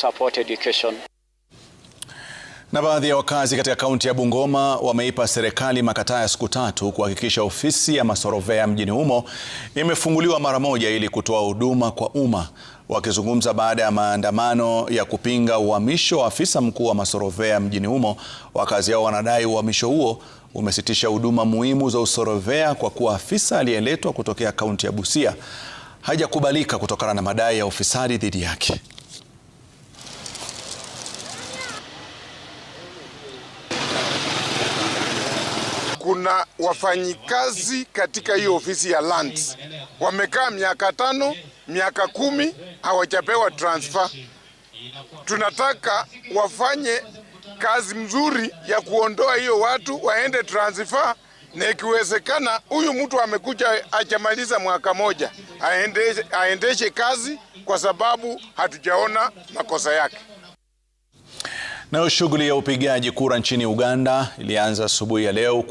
support education. Na baadhi ya wakazi katika kaunti ya Bungoma wameipa serikali makataa ya siku 3 kuhakikisha ofisi ya Masorovea mjini humo imefunguliwa mara moja ili kutoa huduma kwa umma. Wakizungumza baada ya maandamano ya kupinga uhamisho wa afisa mkuu wa Masorovea mjini humo, wakazi hao wanadai uhamisho huo umesitisha huduma muhimu za usorovea kwa kuwa afisa aliyeletwa kutokea kaunti ya Busia hajakubalika kutokana na madai ya ufisadi dhidi yake. Kuna wafanyikazi katika hiyo ofisi ya lands wamekaa miaka 5, miaka 10 hawajapewa transfer. Tunataka wafanye kazi mzuri ya kuondoa hiyo watu waende transfer, na ikiwezekana huyu mtu amekuja hajamaliza mwaka moja aendeshe kazi, kwa sababu hatujaona makosa yake. Nayo shughuli ya upigaji kura nchini Uganda ilianza asubuhi ya leo